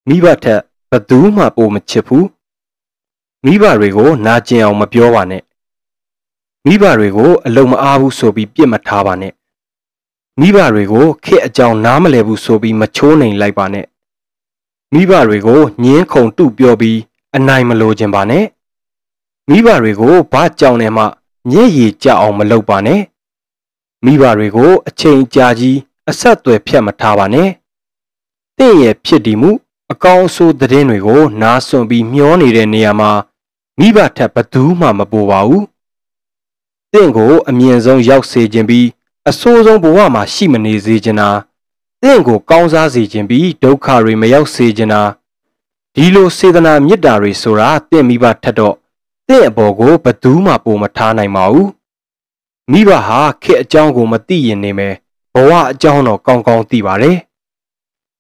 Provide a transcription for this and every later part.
မိဘထက်ဘသူမှပိုမချစ်ဘူးမိဘတွေကိုနာကျင်အောင်မပြောပါနဲ့မိဘတွေကိုအလုံးမအားဘူးဆိုပြီးပြစ်မထားပါနဲ့မိဘတွေကိုခေတ်အကြောင်းနားမလည်ဘူးဆိုပြီးမချိုးနှိမ်လိုက်ပါနဲ့မိဘတွေကိုညင်းခုန်တုပြောပြီးအနိုင်မလိုခြင်းပါနဲ့မိဘတွေကိုဘာကြောင်နဲ့မှညက်ရည်ကြအောင်မလုပ်ပါနဲ့မိဘတွေကိုအချိန်ကြာကြီးအဆက်အသွယ်ဖြတ်မထားပါနဲ့တင့်ရဲ့ဖြစ်တည်မှုအကောင်းအဆိုးသတင်းတွေကိုနားစွန့်ပြီးမျောနေတဲ့နေရာမှာမိဘထက်ဘသူမှမပိုပါဘူးတင့်ကိုအမြင့်ဆုံးရောက်စေခြင်းပြီးအဆိုးဆုံးဘဝမှာရှိမနေစေခြင်းနာတင့်ကိုကောင်းစားစေခြင်းပြီးဒုက္ခတွေမရောက်စေခြင်းနာဒီလိုစေတနာမေတ္တာတွေဆိုတာတင့်မိဘထက်တော့တင့်အပေါ်ကိုဘသူမှပိုမထားနိုင်ပါဘူးမိဘဟာခေတ်အကြောင်းကိုမသိရင်နေမယ်ဘဝအကြောင်းတော့ကောင်းကောင်းသိပါတယ်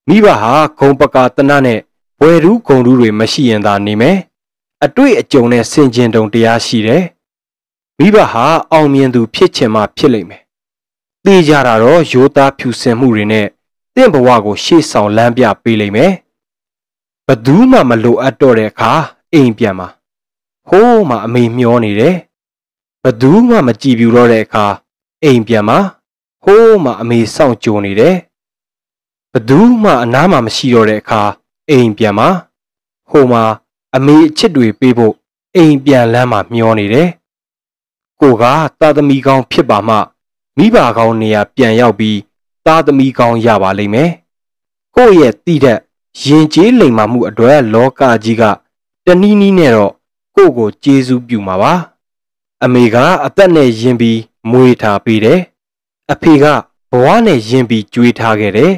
မိဘဟာဂုံပကာတနနဲ့ဝယ်ရူးဂုံရူးတွေမရှိရင်သာနေမယ်အတွေ့အကြုံနဲ့ဆင်ခြင်တုံတရားရှိတယ်မိဘဟာအောင်မြင်သူဖြစ်ချင်မှဖြစ်လိမ့်မယ်သိကြတာတော့ရိုးသားဖြူစင်မှုတွေနဲ့တင့်ဘဝကိုရှေ့ဆောင်လမ်းပြပေးလိမ့်မယ်ဘသူမှမလိုအပ်တော့တဲ့အခါအိမ်ပြန်မှာဟိုးမှအမေမျောနေတယ်ဘသူမှမကြည့်ပြူတော့တဲ့အခါအိမ်ပြန်မှာဟိုးမှအမေစောင့်ကြိုနေတယ်ဘသူမှအနားမှာမရှိတော့တဲ့အခါအိမ်ပြန်မှာဟိုမှာအမေအချစ်တွေပေးဖို့အိမ်ပြန်လမ်းမှာမျောနေတယ်ကိုကသားသမီးကောင်းဖြစ်ပါမှမိဘကောင်းနေရာပြန်ရောက်ပြီးသားသမီးကောင်းရပါလိမ့်မယ်ကိုရဲ့တိတဲ့ရင်ကျေးလိမ်မာမှုအတွက်လောကကြီးကတနည်းနည်းနဲ့တော့ကိုကျေးဇူးပြုမှာပါအမေကအသက်နဲ့ယဉ်ပြီးမွေးထားပေးတယ်အဖေကဘဝနဲ့ယဉ်ပြီးကြွေးထားခဲ့တယ်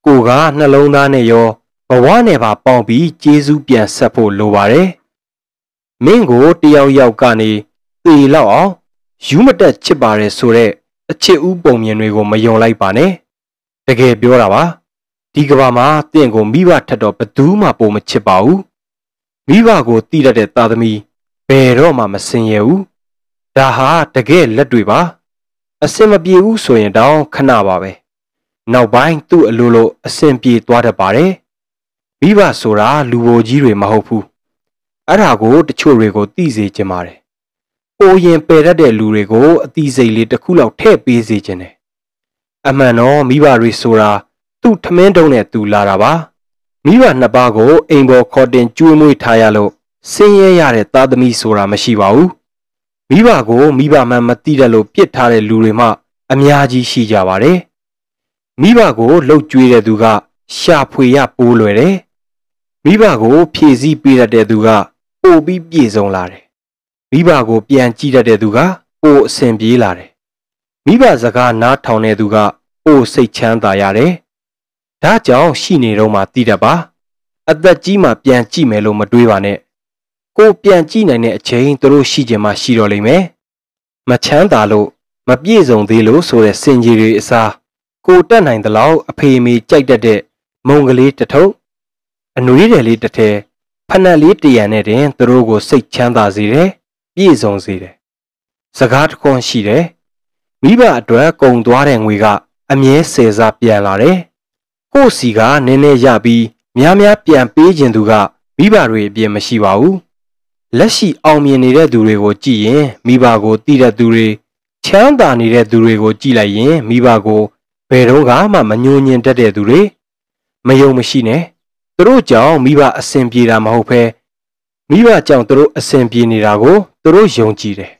ကိုကနှလုံးသားနဲ့ရောဘဝနဲ့ပါပေါင်းပြီးကျေးဇူးပြန်ဆက်ဖို့လိုပါတယ်မင်းကိုတယောက်ယောက်ကနေသေလောက်အောင်ယူမတက်ချစ်ပါတယ်ဆိုတဲ့အချစ်ဥပုံမြင်တွေကိုမယုံလိုက်ပါနဲ့တကယ်ပြောတာပါဒီကဘာမှာတင့်ကိုမိဘထက်တော့ဘသူမှပိုမချစ်ပါဘူးမိဘကိုတည်တတ်တဲ့သားသမီးဘယ်တော့မှမစင်ရဘူးဒါဟာတကယ်လက်တွေပါအစင်မပြေဘူးဆိုရင်တောင်ခဏပါပဲနောက်ပိုင်းသူ့အလိုလိုအစင်ပြေသွားတတ်ပါတယ်မိဘဆိုတာလူဘိုကြီးတွေမဟုတ်ဘူးအဲ့ဒါကိုတချို့တွေကိုသိစေချင်ပါတယ်ပိုရင်ပယ်တတ်တဲ့လူတွေကိုအတိစိတ်လေးတစ်ခုလောက်ထည့်ပေးစေချင်တယ်အမှန်တော့မိဘတွေဆိုတာသူ့ထမင်းတုံးနဲ့သူလာတာပါမိဘနှစ်ပါးကိုအိမ်ပေါ်ခေါ်တင်ကျွေးမွေးထားရလို့ဆင်းရဲရတဲ့သားသမီးဆိုတာမရှိပါဘူးမိဘကိုမိဘမှန်မသိတတ်လို့ပြစ်ထားတဲ့လူတွေမှအများကြီးရှိကြပါတယ်မိဘကိုလှုပ်ကြွေးတဲ့သူကရှာဖွေရပိုးလွယ်တယ်မိဘကိုဖြည့်ဆည်းပေးတတ်တဲ့သူကပိုပြီးပြည့်စုံလာတယ်မိဘကိုပြန်ကြည့်တတ်တဲ့သူကပိုအဆင်ပြေလာတယ်မိဘစကားနားထောင်တဲ့သူကပိုစိတ်ချမ်းသာရတယ်ဒါကြောင့်ရှိနေတော့မှသိတတ်ပါအသက်ကြီးမှပြန်ကြည့်မယ်လို့မတွေးပါနဲ့ကိုပြန်ကြည့်နိုင်တဲ့အချိန်သူတို့ရှိချင်မှရှိတော့လိမ့်မယ်မချမ်းသာလို့မပြည့်စုံသေးလို့ဆိုတဲ့စင်ကြီးတွေအစားကိုတက်နိုင်သလောက်အဖေအမေကြိုက်တတ်တဲ့မုံကလေးတစ်ထုပ်အနွေးတယ်လေးတစ်ထဲဖနက်လေးတရံနဲ့တင်သူတို့ကိုစိတ်ချမ်းသာစေတယ်ပြည့်စုံစေတယ်စကားတခွန်းရှိတယ်မိဘအတွက်ကုန်သွားတဲ့ငွေကအမြဲဆယ်စားပြန်လာတယ်ကိုစီကနည်းနည်းရပြီးများများပြန်ပေးခြင်းသူကမိဘတွေအပြင်မရှိပါဘူးလက်ရှိအောင်မြင်နေတဲ့သူတွေကိုကြည့်ရင်မိဘကိုတည်တဲ့သူတွေချမ်းသာနေတဲ့သူတွေကိုကြည့်လိုက်ရင်မိဘကိုဘယ်တော့မှမညှို့ညင်တတ်တဲ့သူတွေမယုံမရှိနဲ့သူတို့ကြောင့်မိဘအဆင်ပြေတာမဟုတ်ဘဲမိဘကြောင့်သူတို့အဆင်ပြေနေတာကိုသူတို့ယုံကြည်တယ်